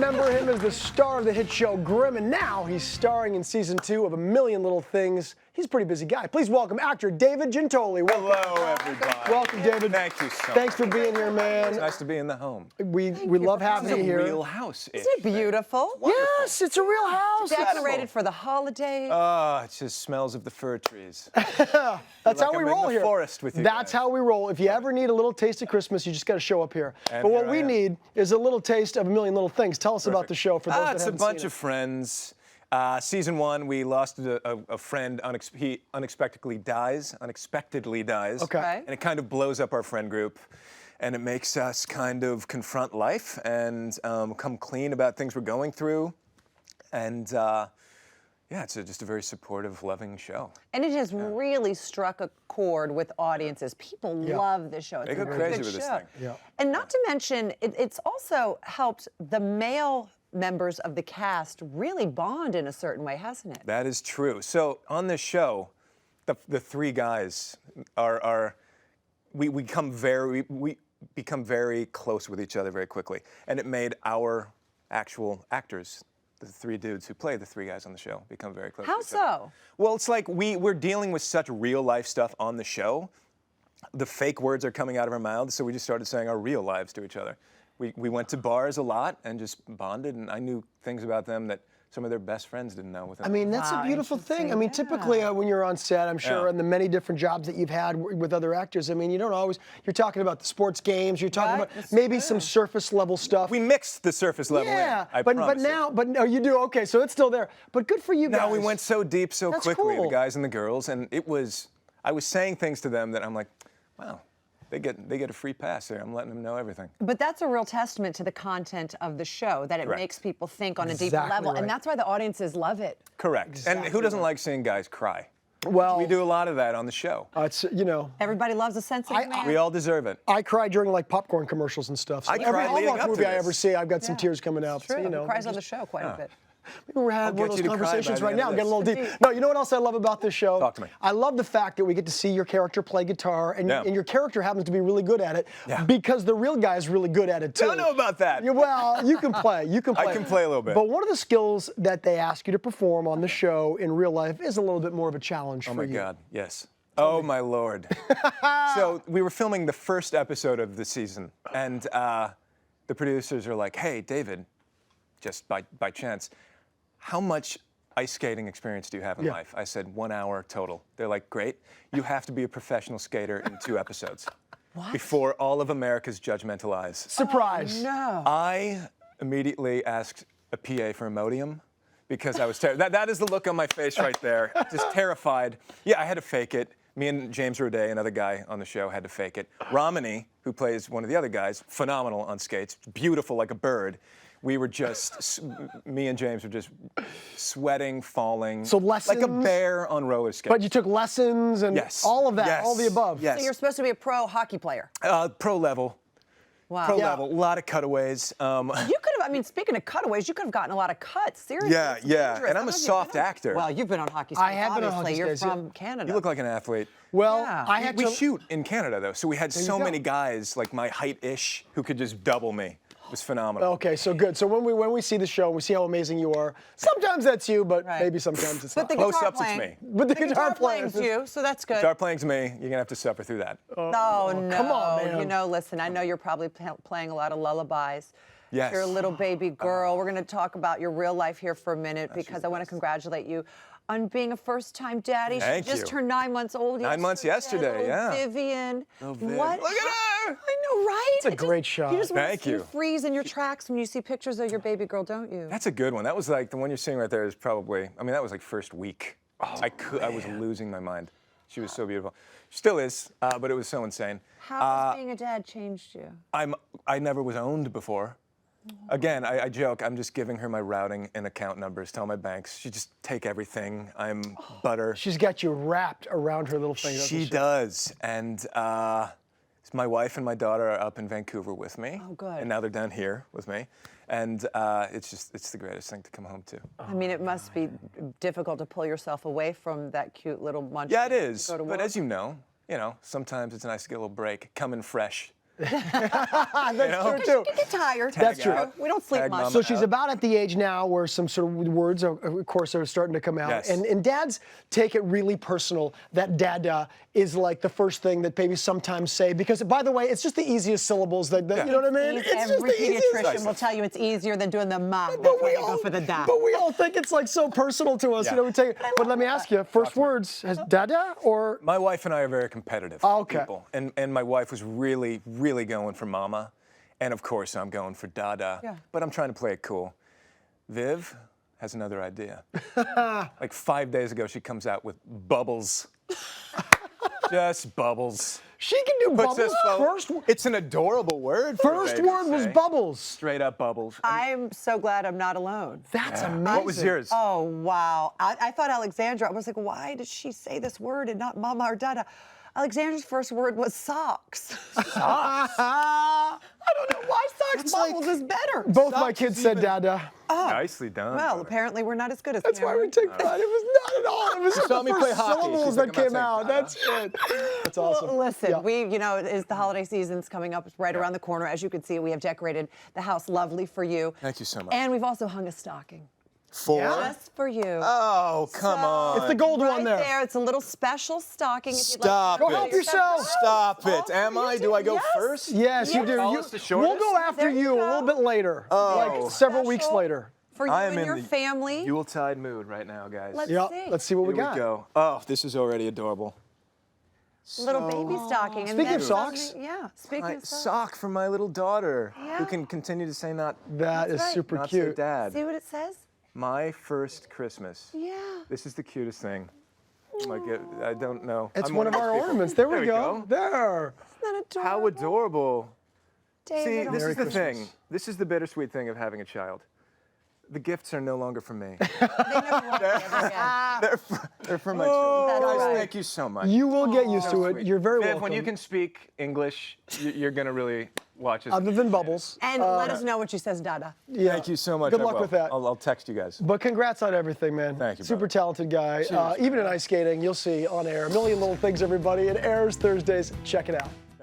remember him as the star of the hit show Grimm, and now he's starring in season 2 of A Million Little Things. He's a pretty busy guy. Please welcome actor David Giuntoli. Hello, everybody. Welcome, David. Thank you so much. Thanks for being here, man. It's nice to be in the home. We love having you It's a here. real house. Isn't it beautiful? Yes, it's a real house. Decorated for the holidays. Oh, it just smells of the fir trees. That's how we roll here. Forest with you That's guys. how we roll. If you ever need a little taste of Christmas, you just got to show up here. And but what here I we am. need is a little taste of A Million Little Things. Tell us about the show for those that It's a haven't bunch seen of friends. Season 1, we lost a friend. He unexpectedly dies. Okay. And it kind of blows up our friend group. And it makes us kind of confront life and come clean about things we're going through. And yeah, it's just a very supportive, loving show. And it has really struck a chord with audiences. People love this show. It's They go a crazy good with this show. thing. Yeah. And not to mention, it's also helped the male members of the cast really bond in a certain way, hasn't it? That is true. So on this show, the three guys we become very close with each other very quickly, and it made our actual actors, the three dudes who play the three guys on the show, become very close. How with each other. so? Well, it's like we're dealing with such real life stuff on the show. The fake words are coming out of our mouths, so we just started saying our real lives to each other. We went to bars a lot and just bonded, and I knew things about them that some of their best friends didn't know. I mean, that's a Wow, beautiful thing. I mean, interesting, typically when you're on set, I'm sure, and the many different jobs that you've had with other actors, I mean, you don't always, you're talking about the sports games, you're talking Right, about that's maybe true. some surface level stuff. We mixed the surface level yeah, in. I but promise you. now, no, you do, okay, so it's still there. But good for you guys. No, we went so deep so That's quickly, cool. the guys and the girls, and I was saying things to them that I'm like, wow, they get a free pass there. I'm letting them know everything. But that's a real testament to the content of the show, that it Correct. makes people think on a deeper Exactly level. right. And that's why the audiences love it. Correct. And who doesn't like seeing guys cry? Well, We do a lot of that on the show. it's, you know, Everybody loves a sensitive man. We all deserve it. I cry during like popcorn commercials and stuff. So I every cried leading Hallmark up to movie I this. ever see, I've got some tears coming out. True. So, you know, He cries on the show quite a bit. we're having one get of you those to cry by conversations the right end now, of getting a little this. deep. No, you know what else I love about this show? Talk to me. I love the fact that we get to see your character play guitar, and, Yeah. and your character happens to be really good at it, Yeah. because the real guy's really good at it too. Don't know about that. Yeah, well, you can play. You can play. I can play a little bit. But one of the skills that they ask you to perform on the show in real life is a little bit more of a challenge Oh for my you. God, yes. Oh my Lord. So we were filming the first episode of the season, and the producers are like, hey, David, just by chance, how much ice skating experience do you have in Yeah. life? I said, 1 hour total. They're like, great. You have to be a professional skater in 2 episodes. Before all of America's judgmental eyes. Surprise. No. I immediately asked a PA for Imodium because I was terrified. That is the look on my face right there, just terrified. Yeah, I had to fake it. Me and James Roday, another guy on the show, had to fake it. Ramani, who plays one of the other guys, phenomenal on skates, beautiful like a bird. We were just, me and James were just sweating, falling. So like a lessons? bear on roller skates. But you took lessons and Yes. all of that, Yes. all the above. Yes. So you're supposed to be a pro hockey player. Pro level. Wow. Pro Yeah. level. A lot of cutaways. You could have, I mean, speaking of cutaways, you could have gotten a lot of cuts. Seriously. Yeah, it's yeah. dangerous. And I I'm don't a know if you've soft been on- actor. Well, you've been on hockey I skates, have been on obviously. hockey You're skates, yeah. from Canada. You look like an athlete. Well, Yeah. I had We to shoot in Canada, though, so we had so go. many guys, like my height-ish, who could just double me. It was phenomenal. Okay, so good. So when we see the show, we see how amazing you are. Sometimes that's you, but Right. maybe sometimes it's But not. the guitar Close-ups, it's playing. me. But the guitar playing's playing. you, so that's good. Guitar playing's me. You're gonna have to suffer through that. Oh, no. come on, man. You know, listen, I know you're probably playing a lot of lullabies. Yes. You're a little baby girl. We're going to talk about your real life here for a minute because I want to congratulate you on being a first-time daddy. Thank She just you. turned 9 months old 9 months yesterday, Little yeah. Vivian. Little Viv. What? Look at her! I know, right? It's a great shot. You just want Thank to see you. freeze in your tracks when you see pictures of your baby girl, don't you? That's a good one. That was like, the one you're seeing right there is probably, I mean, that was like first week. I was losing my mind. She was so beautiful. She still is, but it was so insane. How has being a dad changed you? I never was owned before. Again, I joke, I'm just giving her my routing and account numbers, tell my banks. She just take everything. I'm butter. She's got you wrapped around her little finger. She does. And my wife and my daughter are up in Vancouver with me. Oh, good. And now they're down here with me. And it's the greatest thing to come home to. I mean, it must be difficult to pull yourself away from that cute little munchkin. Yeah, it to is. go to But work. as you know, sometimes it's nice to get a little break, come in fresh. That's true too. You get tired. That's true. out. We don't sleep Tag much. mama. So she's about at the age now where some sort of words, of course, are starting to come out. Yes. And dads take it really personal that dada is like the first thing that babies sometimes say. Because, by the way, it's just the easiest syllables that you know what I mean? It's just Every the easiest. pediatrician will tell you it's easier than doing the ma. But we You go for the da. But we all think it's like so personal to us. Yeah. You know, we take it. But let me ask you, first words, has dada or? My wife and I are very competitive Okay. people. And my wife was really, really going for mama. And of course, I'm going for dada. Yeah. But I'm trying to play it cool. Viv has another idea. Like 5 days ago, she comes out with bubbles. Just bubbles. She can do Puts bubbles. us both- First, It's an adorable word. for a first baby to word was say. bubbles. Straight up bubbles. I'm so glad I'm not alone. That's amazing. What was yours? Oh, wow. I thought Alexandra, I was like, why did she say this word and not mama or dada? Alexandra's first word was socks. I don't know why socks bubbles is better. Both my kids said dada. Nicely done. Well, brother. apparently we're not as good as That's why we Cameron. take pride. It was not at all. It was just saw the me first play hockey. syllables She's that like, I'm came not out. saying That's it. That's awesome. Well, listen, Yeah. as the holiday season's coming up, it's right around the corner. As you can see, we have decorated the house lovely for you. Thank you so much. And we've also hung a stocking. Four? Just for you. Oh, come on. It's the gold right one there. It's a little special stocking. If you'd Stop like to it. Go help yourself. Stop it. Am you I? too. Do I go Yes. first? Yes, you do. Tallest to We'll shortest? go after There you you a go. little bit later. Oh. Like several weeks Special later. For you I am and in your the family. Yuletide mood right now, guys. Let's Yeah, see. let's see what we Here got. we go. Oh, this is already adorable. Little baby stocking. And Speaking then of socks, something- yeah. Speaking My of socks. sock for my little daughter, Yeah. who can continue to say not That is right. super not say cute. dad. See what it says? My first Christmas. Yeah. This is the cutest thing. Like I don't know. It's I'm one of those our people. ornaments. There we we go. There. Isn't that How adorable. David, See, this Merry is the Christmas. thing. This is the bittersweet thing of having a child. The gifts are no longer for me. they never will be ever again. They're for my children. That's Guys, right. thank you so much. You will get used to it. Sweet. You're very Viv, welcome. when you can speak English, you're going to really watch us. Other than bubbles. And let us know what she says, Dada. Yeah. Thank you so much. Good I luck will. with that. I'll text you guys. But congrats on everything, man. Thank you, Super brother. talented guy. Cheers. Even in ice skating, you'll see on air. A Million Little Things, everybody. It airs Thursdays. Check it out.